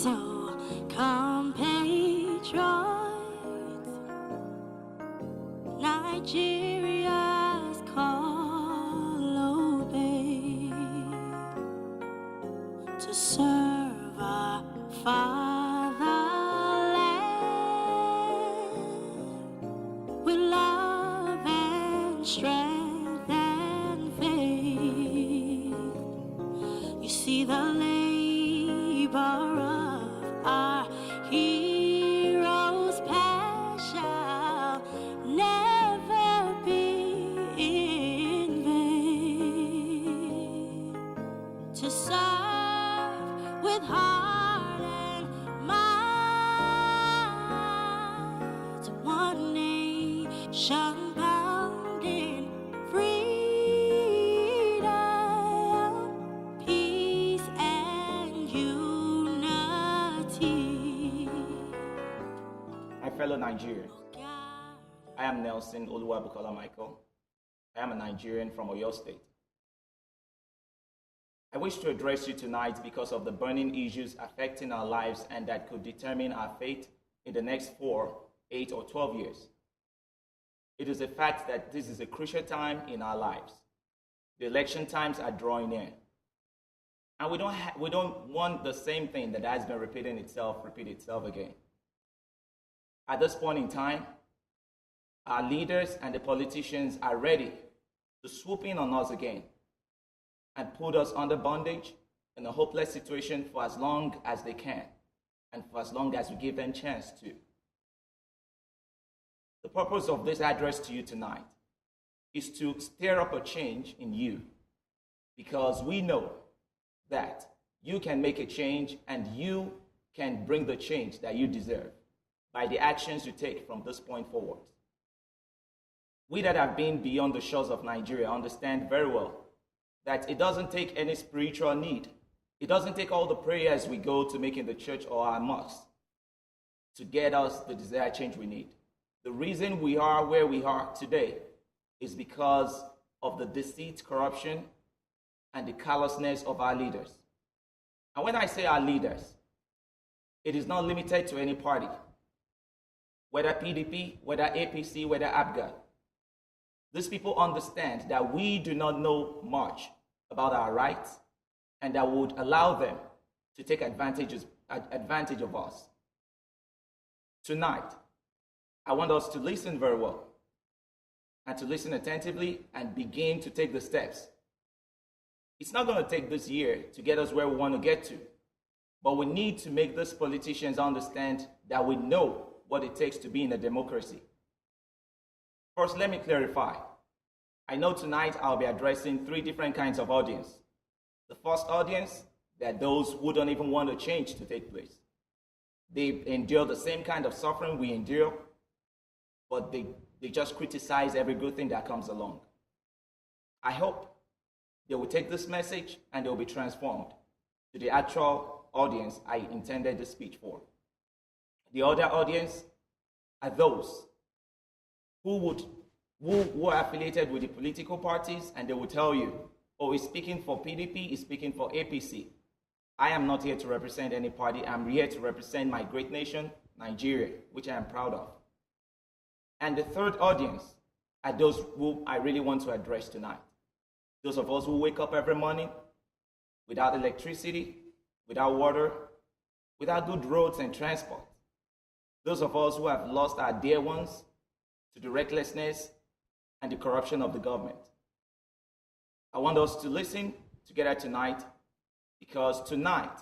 So, compatriots, Nigeria's call obey to serve our fatherland with love and strength and faith. You see the labor of our heroes past shall never be in vain. To serve with heart and mind, one nation bound in freedom, peace and unity. My fellow Nigerians, I am Nelson Oluwabukola Michael. I am a Nigerian from Oyo State. I wish to address you tonight because of the burning issues affecting our lives and that could determine our fate in the next 4, 8, or 12 years. It is a fact that this is a crucial time in our lives. The election times are drawing in. And we don't want the same thing that has been repeat itself again. At this point in time, our leaders and the politicians are ready to swoop in on us again and put us under bondage in a hopeless situation for as long as they can and for as long as we give them chance to. The purpose of this address to you tonight is to stir up a change in you, because we know that you can make a change and you can bring the change that you deserve by the actions you take from this point forward. We that have been beyond the shores of Nigeria understand very well that it doesn't take any spiritual need. It doesn't take all the prayers we go to make in the church or our mosques to get us the desired change we need. The reason we are where we are today is because of the deceit, corruption, and the callousness of our leaders. And when I say our leaders, it is not limited to any party, whether PDP, whether APC, whether ABGA. These people understand that we do not know much about our rights and that would allow them to take advantage of us. Tonight, I want us to listen very well and to listen attentively and begin to take the steps. It's not going to take this year to get us where we want to get to, but we need to make these politicians understand that we know what it takes to be in a democracy. First, let me clarify. I know tonight I'll be addressing 3 different kinds of audience. The first audience, they are those who don't even want a change to take place. They endure the same kind of suffering we endure, but they just criticize every good thing that comes along. I hope they will take this message and they will be transformed to the actual audience I intended this speech for. The other audience are those who are affiliated with the political parties, and they will tell you, oh, he's speaking for PDP, he's speaking for APC. I am not here to represent any party. I'm here to represent my great nation, Nigeria, which I am proud of. And the third audience are those who I really want to address tonight. Those of us who wake up every morning without electricity, without water, without good roads and transport. Those of us who have lost our dear ones to the recklessness and the corruption of the government. I want us to listen together tonight, because tonight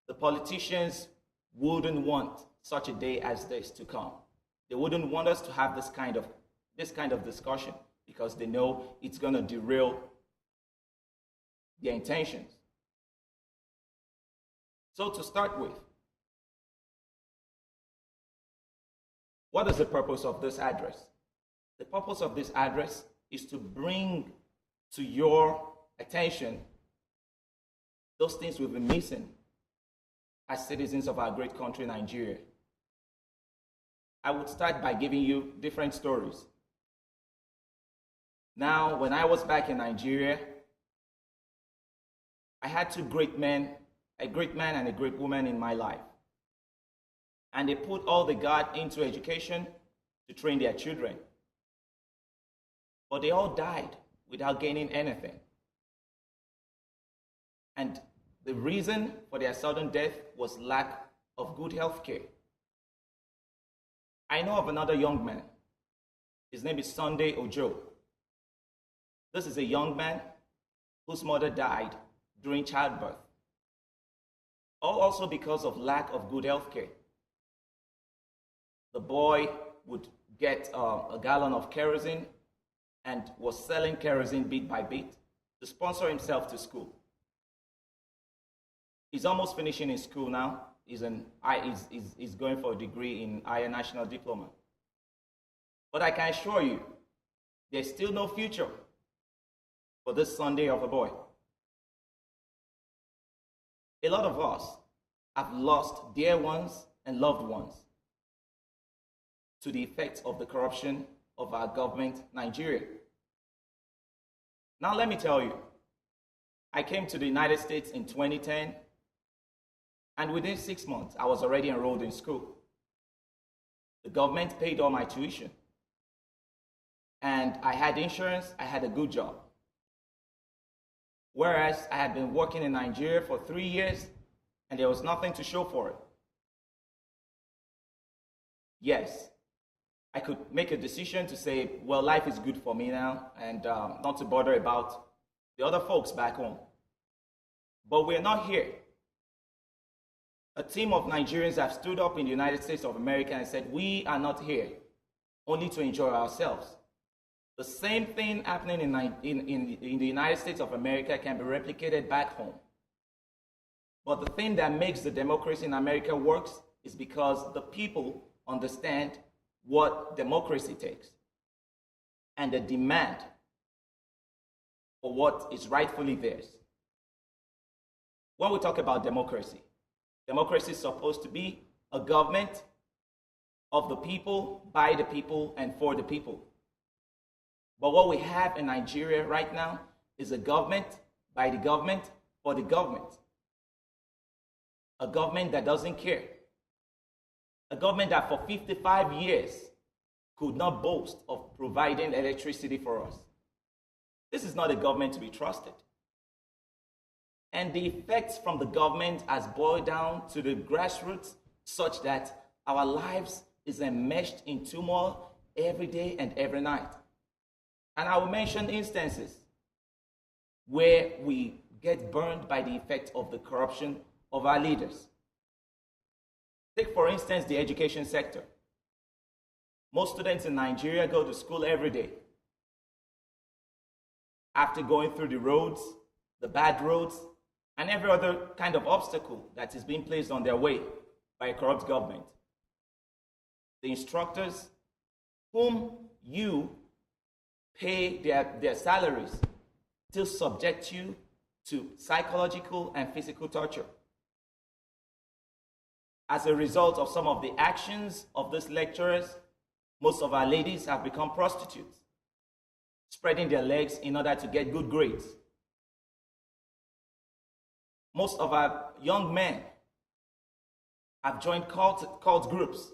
the politicians wouldn't want such a day as this to come. They wouldn't want us to have this kind of discussion, because they know it's going to derail their intentions. So to start with, what is the purpose of this address? The purpose of this address is to bring to your attention those things we've been missing as citizens of our great country, Nigeria. I would start by giving you different stories. Now, when I was back in Nigeria, I had 2 great men a great man and a great woman in my life. And they put all the God into education to train their children. But they all died without gaining anything. And the reason for their sudden death was lack of good health care. I know of another young man. His name is Sunday Ojo. This is a young man whose mother died during childbirth. All also because of lack of good health care. The boy would get a gallon of kerosene and was selling kerosene bit by bit to sponsor himself to school. He's almost finishing his school now. He's going for a degree in higher national diploma. But I can assure you, there's still no future for this Sunday of a boy. A lot of us have lost dear ones and loved ones to the effects of the corruption of our government, Nigeria. Now let me tell you, I came to the United States in 2010, and within 6 months, I was already enrolled in school. The government paid all my tuition, and I had insurance, I had a good job. Whereas I had been working in Nigeria for 3 years, and there was nothing to show for it. Yes, I could make a decision to say, well, life is good for me now, and not to bother about the other folks back home. But we're not here. A team of Nigerians have stood up in the United States of America and said, we are not here only to enjoy ourselves. The same thing happening in the United States of America can be replicated back home. But the thing that makes the democracy in America works is because the people understand what democracy takes and the demand for what is rightfully theirs. When we talk about democracy, democracy is supposed to be a government of the people, by the people, and for the people. But what we have in Nigeria right now is a government, by the government, for the government. A government that doesn't care. A government that for 55 years could not boast of providing electricity for us. This is not a government to be trusted. And the effects from the government has boiled down to the grassroots such that our lives is enmeshed in turmoil every day and every night. And I will mention instances where we get burned by the effect of the corruption of our leaders. Take, for instance, the education sector. Most students in Nigeria go to school every day. After going through the roads, the bad roads, and every other kind of obstacle that is being placed on their way by a corrupt government. The instructors, whom you pay their salaries, still subject you to psychological and physical torture. As a result of some of the actions of these lecturers, most of our ladies have become prostitutes, spreading their legs in order to get good grades. Most of our young men have joined cult groups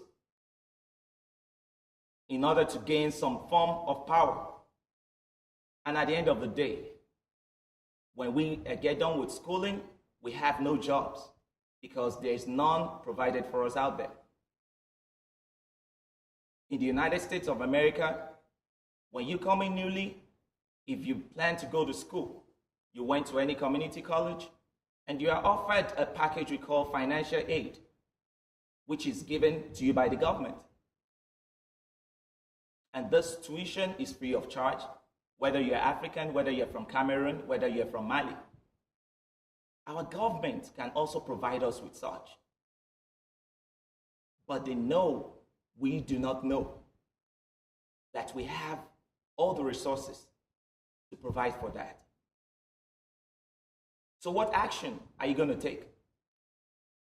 in order to gain some form of power. And at the end of the day, when we get done with schooling, we have no jobs because there is none provided for us out there. In the United States of America, when you come in newly, if you plan to go to school, you went to any community college, and you are offered a package we call financial aid, which is given to you by the government. And this tuition is free of charge, whether you're African, whether you're from Cameroon, whether you're from Mali. Our government can also provide us with such. But they know we do not know that we have all the resources to provide for that. So what action are you going to take?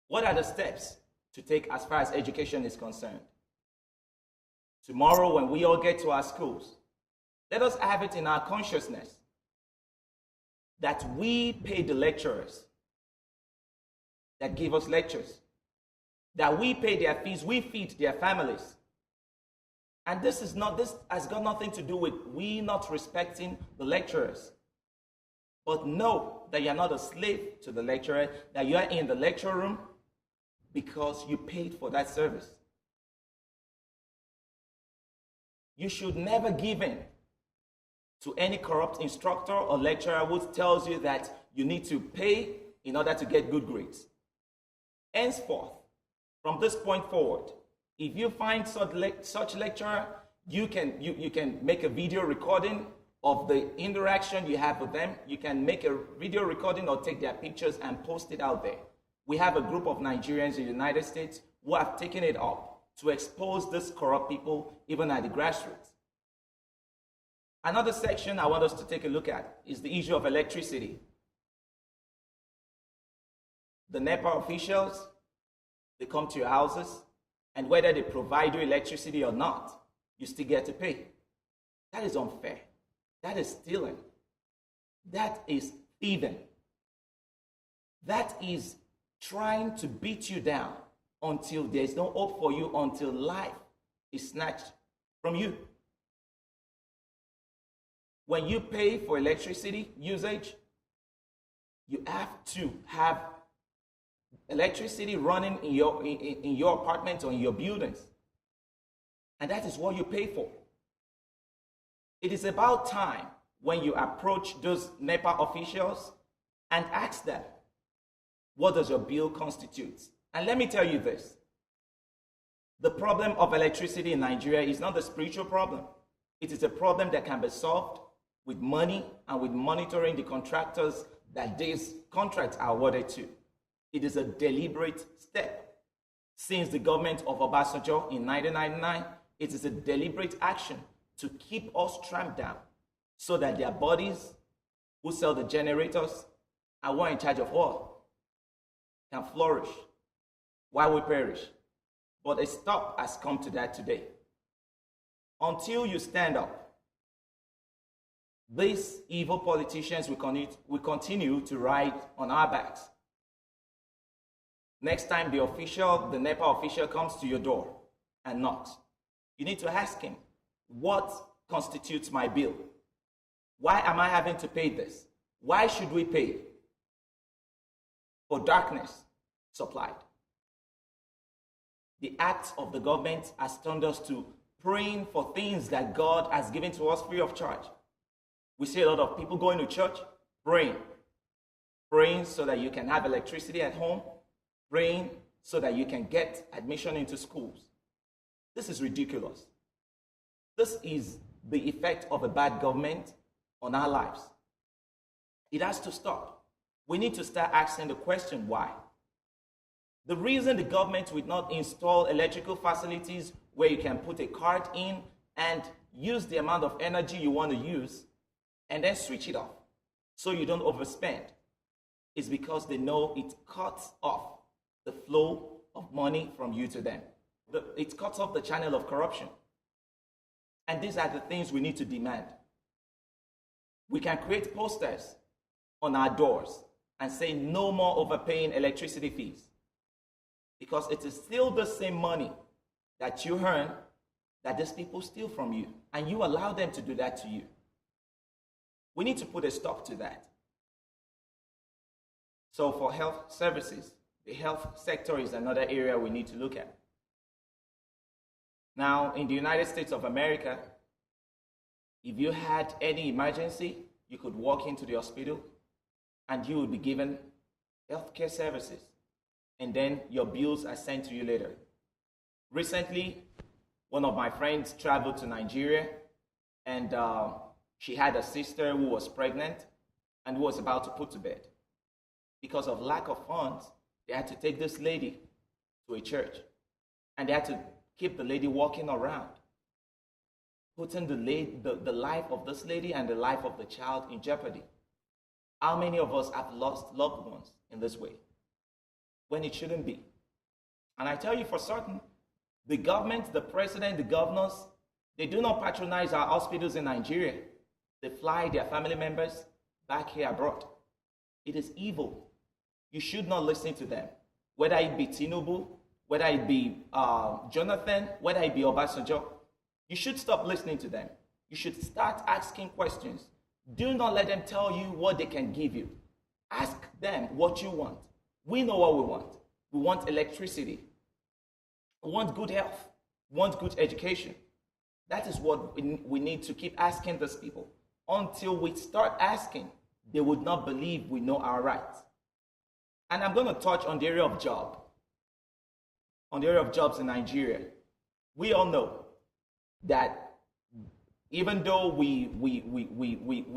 What are the steps to take as far as education is concerned? Tomorrow, when we all get to our schools, let us have it in our consciousness that we pay the lecturers. that give us lectures, that we pay their fees, we feed their families. And this has got nothing to do with we not respecting the lecturers. But know that you're not a slave to the lecturer, that you are in the lecture room because you paid for that service. You should never give in to any corrupt instructor or lecturer who tells you that you need to pay in order to get good grades. Henceforth, from this point forward, if you find such lecturer, you can make a video recording of the interaction you have with them. You can make a video recording or take their pictures and post it out there. We have a group of Nigerians in the United States who have taken it up to expose these corrupt people even at the grassroots. Another section I want us to take a look at is the issue of electricity. The NEPA officials, they come to your houses, and whether they provide you electricity or not, you still get to pay. That is unfair. That is stealing. That is thieving. That is trying to beat you down until there is no hope for you, until life is snatched from you. When you pay for electricity usage, you have to have electricity running in your apartment or in your buildings. And that is what you pay for. It is about time when you approach those NEPA officials and ask them, what does your bill constitute? And let me tell you this. The problem of electricity in Nigeria is not a spiritual problem. It is a problem that can be solved with money and with monitoring the contractors that these contracts are awarded to. It is a deliberate step. Since the government of Obasanjo in 1999, it is a deliberate action to keep us tramped down so that their bodies who sell the generators and who are in charge of oil can flourish while we perish. But a stop has come to that today. Until you stand up, these evil politicians will continue to ride on our backs. Next time the NEPA official comes to your door and knocks, you need to ask him, what constitutes my bill? Why am I having to pay this? Why should we pay for darkness supplied? The act of the government has turned us to praying for things that God has given to us free of charge. We see a lot of people going to church, praying so that you can have electricity at home, praying so that you can get admission into schools. This is ridiculous. This is the effect of a bad government on our lives. It has to stop. We need to start asking the question, why? The reason the government would not install electrical facilities where you can put a card in and use the amount of energy you want to use and then switch it off so you don't overspend is because they know it cuts off the flow of money from you to them. It cuts off the channel of corruption. And these are the things we need to demand. We can create posters on our doors and say no more overpaying electricity fees, because it is still the same money that you earn that these people steal from you, and you allow them to do that to you. We need to put a stop to that. So for health services, the health sector is another area we need to look at. Now, in the United States of America, if you had any emergency, you could walk into the hospital and you would be given healthcare services, and then your bills are sent to you later. Recently, one of my friends traveled to Nigeria, and she had a sister who was pregnant and who was about to put to bed. Because of lack of funds, they had to take this lady to a church, and they had to keep the lady walking around, putting the life of this lady and the life of the child in jeopardy. How many of us have lost loved ones in this way when it shouldn't be? And I tell you for certain, the government, the president, the governors, they do not patronize our hospitals in Nigeria. They fly their family members back here abroad. It is evil. You should not listen to them. whether it be Tinubu, whether it be Jonathan, whether it be Obasanjo, you should stop listening to them. You should start asking questions. Do not let them tell you what they can give you. Ask them what you want. We know what we want. We want electricity. We want good health. We want good education. That is what we need to keep asking these people. Until we start asking, they would not believe we know our rights. And I'm going to touch on the area of job. On the area of jobs in Nigeria. We all know that even though we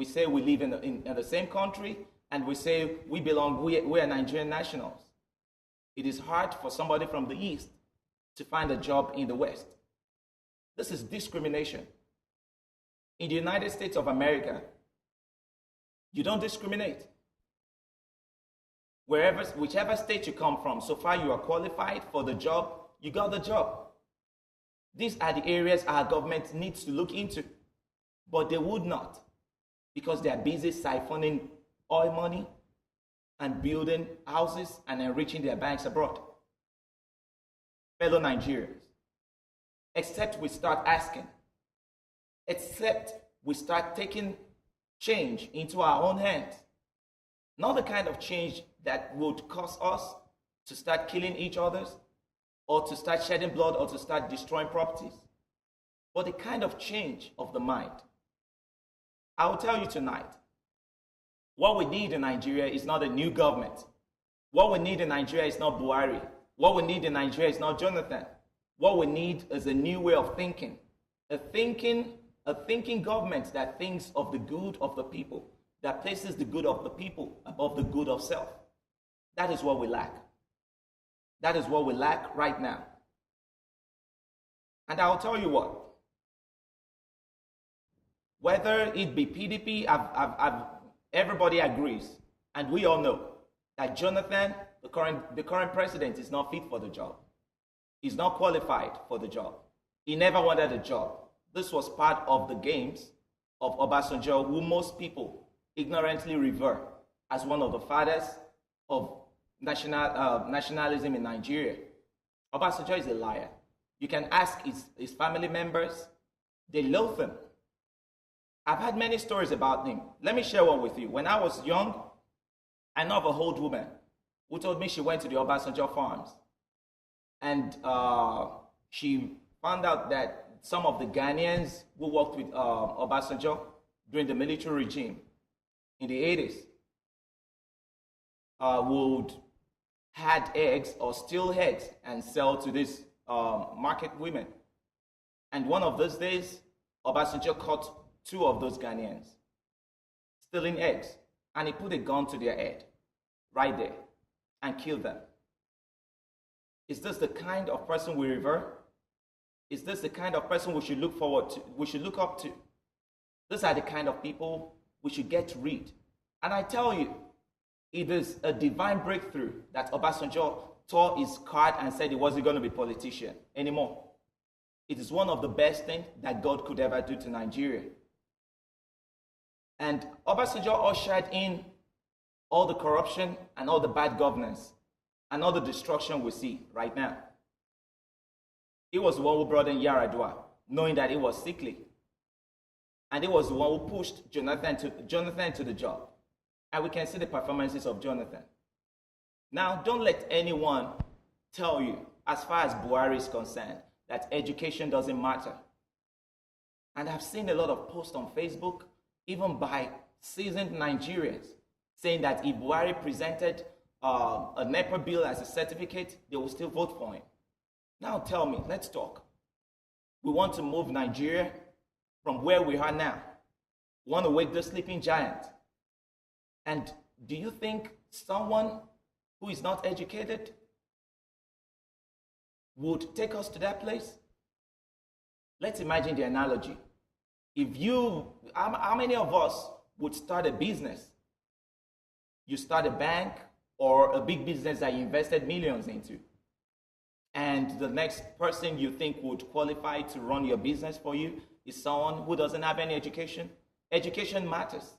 say we live in the same country and we say we are Nigerian nationals, it is hard for somebody from the East to find a job in the West. This is discrimination. In the United States of America, you don't discriminate. Whichever state you come from, so far you are qualified for the job, you got the job. These are the areas our government needs to look into. But they would not, because they are busy siphoning oil money and building houses and enriching their banks abroad. Fellow Nigerians, except we start asking, except we start taking change into our own hands, not the kind of change that would cause us to start killing each other or to start shedding blood or to start destroying properties, but the kind of change of the mind. I will tell you tonight, what we need in Nigeria is not a new government. What we need in Nigeria is not Buhari. What we need in Nigeria is not Jonathan. What we need is a new way of thinking. A thinking government that thinks of the good of the people, that places the good of the people above the good of self. That is what we lack. That is what we lack right now. And I'll tell you what, whether it be PDP, everybody agrees, and we all know that Jonathan, the current president, is not fit for the job. He's not qualified for the job. He never wanted a job. This was part of the games of Obasanjo, who most people ignorantly revere as one of the fathers of nationalism in Nigeria. Obasanjo is a liar. You can ask his family members. They loathe him. I've had many stories about him. Let me share one with you. When I was young, I know of an old woman who told me she went to the Obasanjo farms. And she found out that some of the Ghanaians who worked with Obasanjo during the military regime in the 80s would had eggs or steal eggs and sell to these market women. And one of those days, Obasanjo caught two of those Ghanaians stealing eggs, and he put a gun to their head right there and killed them. Is this the kind of person we revere? Is this the kind of person we should look forward to, we should look up to? These are the kind of people we should get to read. And I tell you, it is a divine breakthrough that Obasanjo tore his card and said he wasn't going to be a politician anymore. It is one of the best things that God could ever do to Nigeria. And Obasanjo ushered in all the corruption and all the bad governance and all the destruction we see right now. He was the one who brought in Yaradua, knowing that he was sickly. And he was the one who pushed Jonathan to the job. And we can see the performances of Jonathan. Now, don't let anyone tell you, as far as Buhari is concerned, that education doesn't matter. And I've seen a lot of posts on Facebook, even by seasoned Nigerians, saying that if Buhari presented a NEPA bill as a certificate, they will still vote for him. Now tell me, let's talk. We want to move Nigeria from where we are now. We want to wake the sleeping giant. And do you think someone who is not educated would take us to that place? Let's imagine the analogy. How many of us would start a business? You start a bank or a big business that you invested millions into. And the next person you think would qualify to run your business for you is someone who doesn't have any education. Education matters.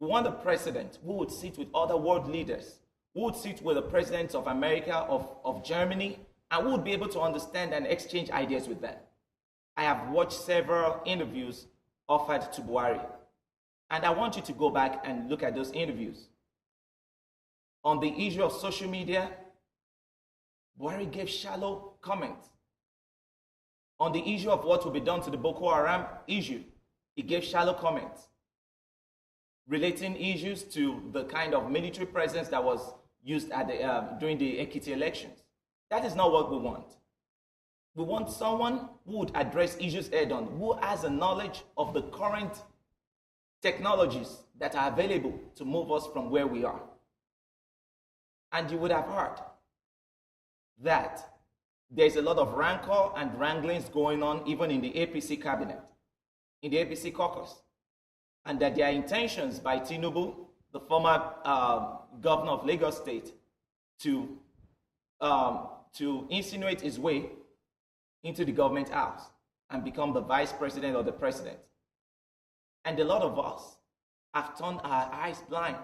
We want a president who would sit with other world leaders, who would sit with the presidents of America, of Germany, and who would be able to understand and exchange ideas with them. I have watched several interviews offered to Buhari, and I want you to go back and look at those interviews. On the issue of social media, Buhari gave shallow comments. On the issue of what will be done to the Boko Haram issue, he gave shallow comments. Relating issues to the kind of military presence that was used at during the Ekiti elections. That is not what we want. We want someone who would address issues head on, who has a knowledge of the current technologies that are available to move us from where we are. And you would have heard that there's a lot of rancor and wranglings going on even in the APC cabinet, in the APC caucus, and that there are intentions by Tinubu, the former governor of Lagos State, to insinuate his way into the government house and become the vice president or the president. And a lot of us have turned our eyes blind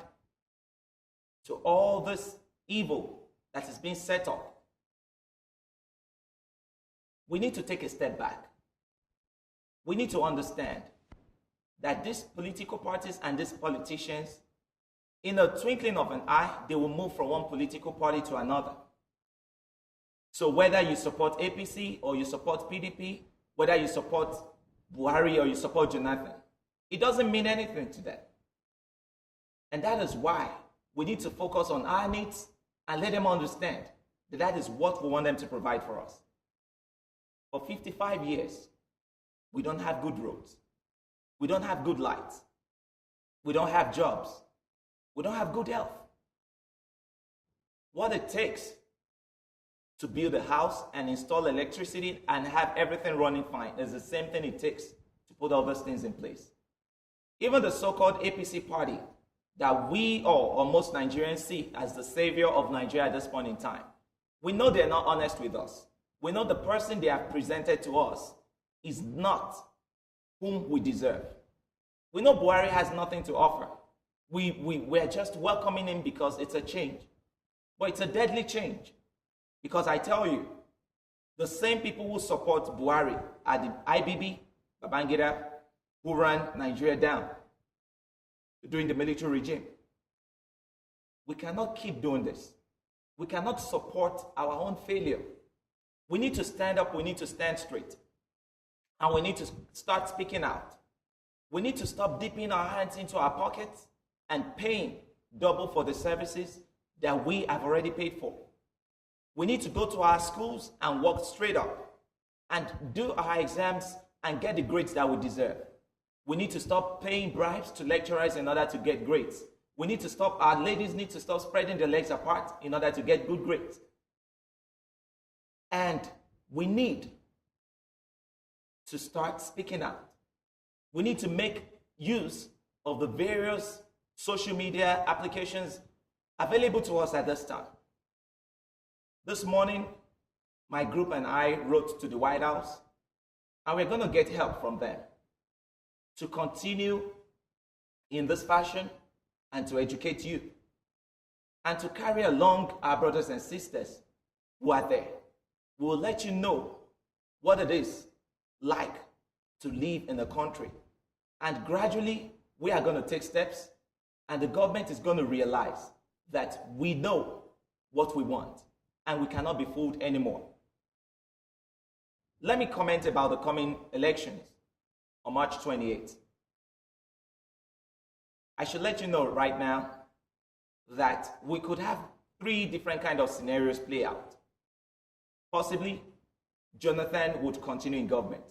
to all this evil that is being set up. We need to take a step back. We need to understand that these political parties and these politicians, in a twinkling of an eye, they will move from one political party to another. So whether you support APC or you support PDP, whether you support Buhari or you support Jonathan, it doesn't mean anything to them. And that is why we need to focus on our needs and let them understand that that is what we want them to provide for us. For 55 years, we don't have good roads. We don't have good lights. We don't have jobs. We don't have good health. What it takes to build a house and install electricity and have everything running fine is the same thing it takes to put all those things in place. Even the so-called APC party that we all, or most Nigerians, see as the savior of Nigeria at this point in time, we know they're not honest with us. We know the person they have presented to us is not whom we deserve. We know Buhari has nothing to offer. We're just welcoming him because it's a change. But it's a deadly change. Because I tell you, the same people who support Buhari are the IBB, Babangida, who ran Nigeria down during the military regime. We cannot keep doing this. We cannot support our own failure. We need to stand up, we need to stand straight. And we need to start speaking out. We need to stop dipping our hands into our pockets and paying double for the services that we have already paid for. We need to go to our schools and work straight up and do our exams and get the grades that we deserve. We need to stop paying bribes to lecturers in order to get grades. We need to stop, our ladies need to stop spreading their legs apart in order to get good grades. And we need to start speaking out. We need to make use of the various social media applications available to us at this time. This morning, my group and I wrote to the White House, and we're going to get help from them to continue in this fashion and to educate you and to carry along our brothers and sisters who are there. We will let you know what it is like to live in a country. And gradually, we are going to take steps, and the government is going to realize that we know what we want, and we cannot be fooled anymore. Let me comment about the coming elections on March 28th. I should let you know right now that we could have 3 different kinds of scenarios play out. Possibly, Jonathan would continue in government.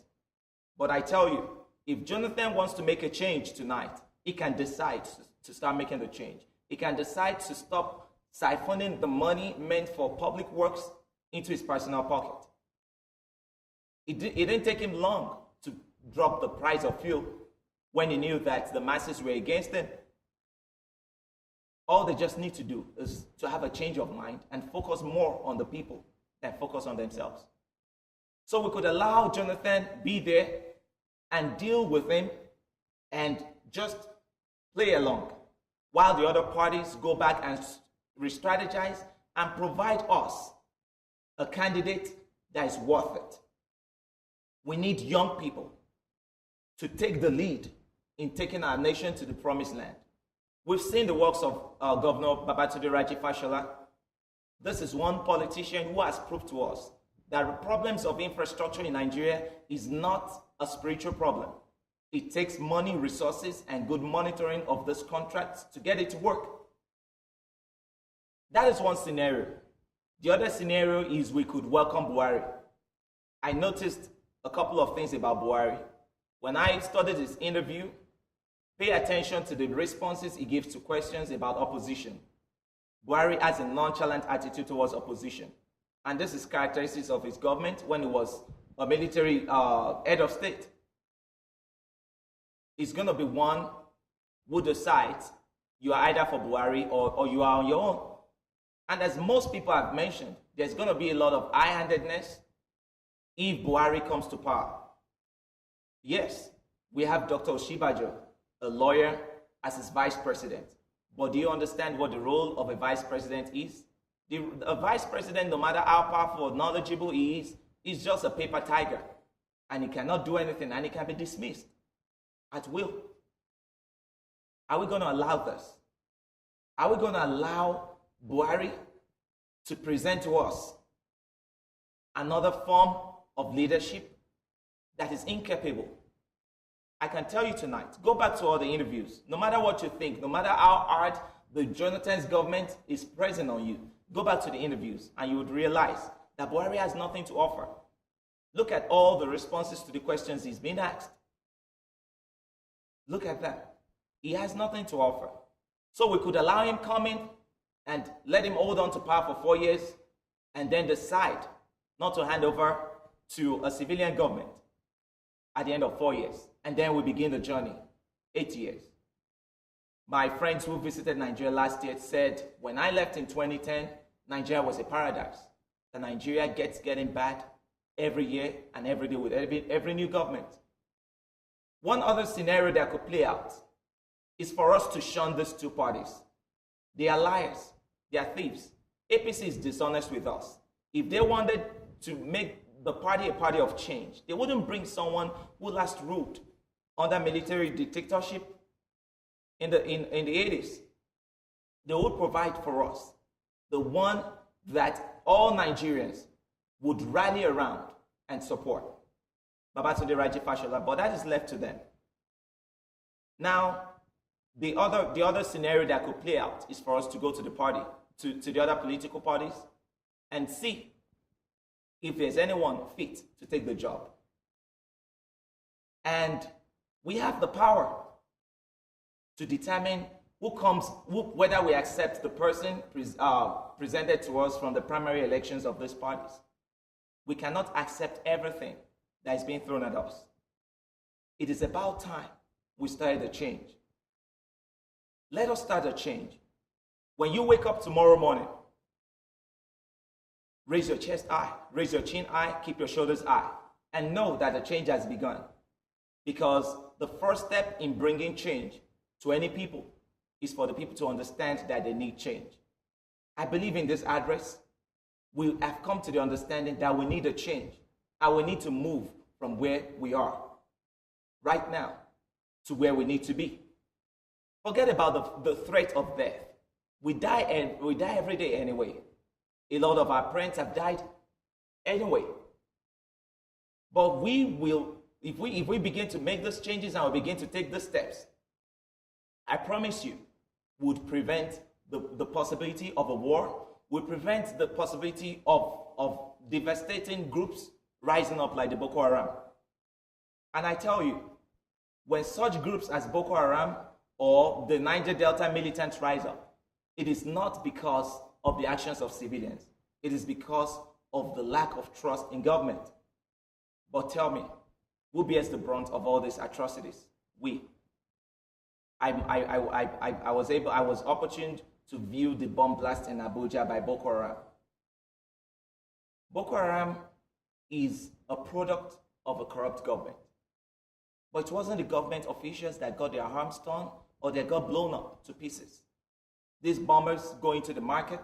But I tell you, if Jonathan wants to make a change tonight, he can decide to start making the change. He can decide to stop siphoning the money meant for public works into his personal pocket. It didn't take him long to drop the price of fuel when he knew that the masses were against him. All they just need to do is to have a change of mind and focus more on the people than focus on themselves. So we could allow Jonathan be there and deal with him and just play along while the other parties go back and re-strategize, and provide us a candidate that is worth it. We need young people to take the lead in taking our nation to the promised land. We've seen the works of Governor Babatunde Raji Fashola. This is one politician who has proved to us that the problems of infrastructure in Nigeria is not a spiritual problem. It takes money, resources, and good monitoring of these contracts to get it to work. That is one scenario. The other scenario is we could welcome Buhari. I noticed a couple of things about Buhari. When I studied his interview, pay attention to the responses he gives to questions about opposition. Buhari has a nonchalant attitude towards opposition. And this is characteristics of his government when he was a military head of state. He's going to be one who decides you are either for Buhari or you are on your own. And as most people have mentioned, there's going to be a lot of high-handedness if Buhari comes to power. Yes, we have Dr. Oshibajo, a lawyer, as his vice president. But do you understand what the role of a vice president is? A vice president, no matter how powerful or knowledgeable he is just a paper tiger. And he cannot do anything, and he can be dismissed at will. Are we going to allow this? Are we going to allow Buhari to present to us another form of leadership that is incapable? I can tell you tonight, go back to all the interviews. No matter what you think, no matter how hard the Jonathan's government is pressing on you, go back to the interviews and you would realize that Buhari has nothing to offer. Look at all the responses to the questions he's been asked. Look at that. He has nothing to offer. So we could allow him come in and let him hold on to power for 4 years and then decide not to hand over to a civilian government at the end of 4 years. And then we begin the journey, 8 years. My friends who visited Nigeria last year said, when I left in 2010, Nigeria was a paradise. The Nigeria getting bad every year and every day with every new government. One other scenario that could play out is for us to shun these two parties. They are liars. They are thieves. APC is dishonest with us. If they wanted to make the party a party of change, they wouldn't bring someone who last ruled under military dictatorship in the 80s. They would provide for us the one that all Nigerians would rally around and support. Babatunde Raji Fashola, but that is left to them. Now, the other scenario that could play out is for us to go to the party, to the other political parties, and see if there's anyone fit to take the job. And we have the power to determine whether we accept the person presented to us from the primary elections of these parties. We cannot accept everything that is being thrown at us. It is about time we started a change. Let us start a change. When you wake up tomorrow morning, raise your chest high, raise your chin high, keep your shoulders high, and know that the change has begun. Because the first step in bringing change to any people is for the people to understand that they need change. I believe in this address, we have come to the understanding that we need a change, and we need to move from where we are right now to where we need to be. Forget about the threat of death. We die every day anyway. A lot of our parents have died anyway. But we will, if we begin to make these changes and we begin to take these steps, I promise you, would prevent the possibility of a war, would prevent the possibility of devastating groups rising up like the Boko Haram. And I tell you, when such groups as Boko Haram or the Niger Delta militants rise up, it is not because of the actions of civilians. It is because of the lack of trust in government. But tell me, who bears the brunt of all these atrocities? We. I was opportune to view the bomb blast in Abuja by Boko Haram. Boko Haram is a product of a corrupt government. But it wasn't the government officials that got their arms torn or they got blown up to pieces. these bombers go into the market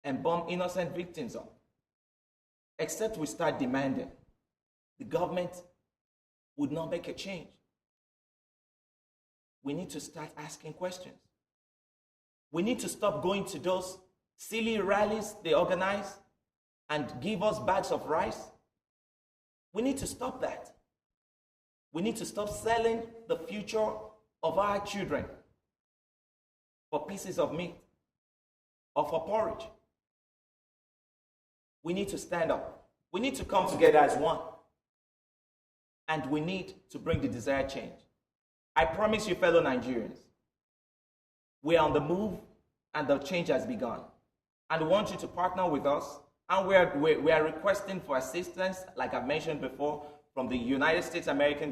and bomb innocent victims up. Except we start demanding, the government would not make a change. We need to start asking questions. We need to stop going to those silly rallies they organize and give us bags of rice. We need to stop that. We need to stop selling the future of our children for pieces of meat or for porridge. We need to stand up. We need to come together as one. And we need to bring the desired change. I promise you, fellow Nigerians, we are on the move and the change has begun. And we want you to partner with us. And we are requesting for assistance, like I've mentioned before, from the United States of America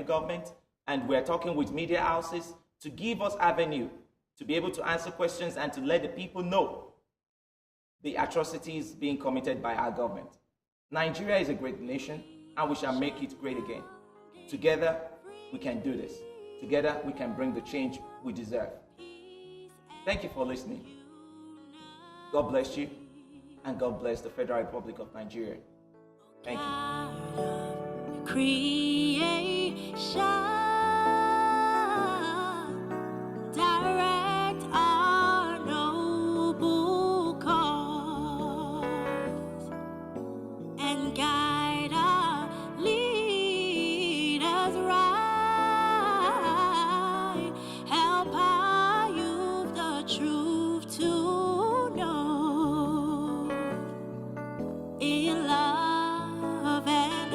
government. And we're talking with media houses to give us avenue to be able to answer questions and to let the people know the atrocities being committed by our government. Nigeria is a great nation, and we shall make it great again. Together, we can do this. Together, we can bring the change we deserve. Thank you for listening. God bless you, and God bless the Federal Republic of Nigeria. Thank you. Creation, direct our noble cause, and guide our leaders right. Help our youth the truth to know. In love and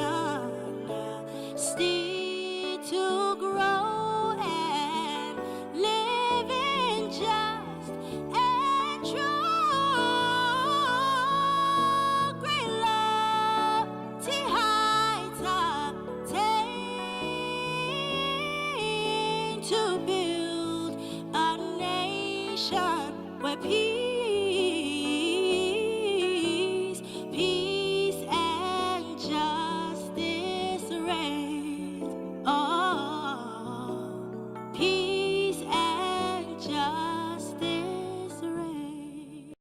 honesty to grow and live in just and true. Great love to heights attain to build a nation where peace